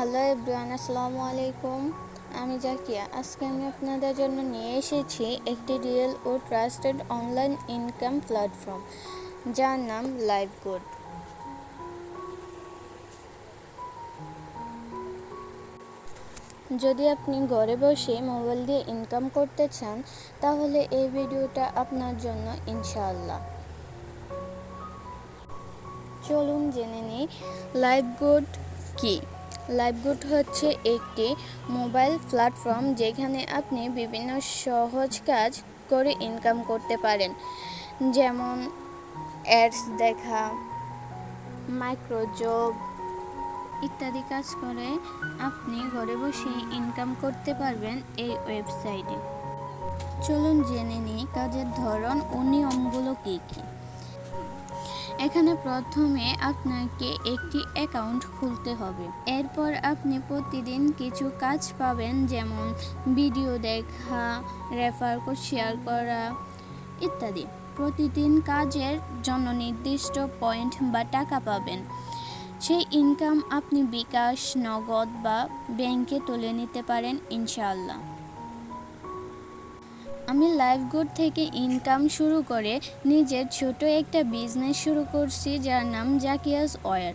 Hello everyone, আসসালামু আলাইকুম। আমি জাকিয়া। আজকে আমি আপনাদের জন্য নিয়ে এসেছি একটি রিয়েল ও ট্রাস্টেড অনলাইন ইনকাম প্ল্যাটফর্ম, যার নাম লাইভগুড। যদি আপনি ঘরে বসে মোবাইল দিয়ে ইনকাম করতে চান, তাহলে এই ভিডিওটা আপনার জন্য ইনশাআল্লাহ। চলুন জেনে নিই লাইভগুড কি। লাইভগুড হচ্ছে একটি মোবাইল প্ল্যাটফর্ম যেখানে আপনি বিভিন্ন সহজ কাজ করে ইনকাম করতে পারেন, যেমন অ্যাডস দেখা, মাইক্রোজব ইত্যাদি কাজ করে আপনি ঘরে বসে ইনকাম করতে পারবেন এই ওয়েবসাইটে। চলুন জেনে নিই কাজের ধরন ও নিয়মগুলো কী কী। এখানে প্রথমে আপনাকে একটি অ্যাকাউন্ট খুলতে হবে। এরপর আপনি প্রতিদিন কিছু কাজ পাবেন, যেমন ভিডিও দেখা, রেফার কোড শেয়ার করা ইত্যাদি। প্রতিদিন কাজের জন্য নির্দিষ্ট পয়েন্ট বা টাকা পাবেন। সেই ইনকাম আপনি বিকাশ, নগদ বা ব্যাংকে তুলে নিতে পারেন ইনশাআল্লাহ। আমি লাইভগুড থেকে ইনকাম শুরু করে নিজের ছোট একটা বিজনেস শুরু করছি, যার নাম জাকিয়াস ওয়্যার।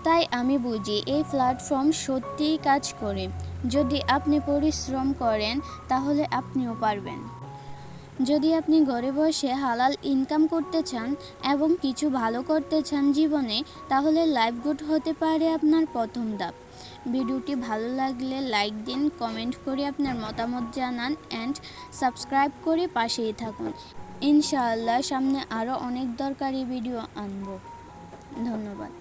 তাই আমি বুঝি এই প্ল্যাটফর্ম সত্যিই কাজ করে। যদি আপনি পরিশ্রম করেন তাহলে আপনিও পারবেন। যদি আপনি ঘরে বসে হালাল ইনকাম করতে চান এবং কিছু ভালো করতে চান জীবনে, তাহলে লাইভগুড হতে পারে আপনার প্রথম ধাপ। ভিডিওটি ভালো লাগলে লাইক দিন, কমেন্ট করে আপনার মতামত জানান অ্যান্ড সাবস্ক্রাইব করে পাশেই থাকুন। ইনশাআল্লাহ সামনে আরও অনেক দরকারি ভিডিও আনব। ধন্যবাদ।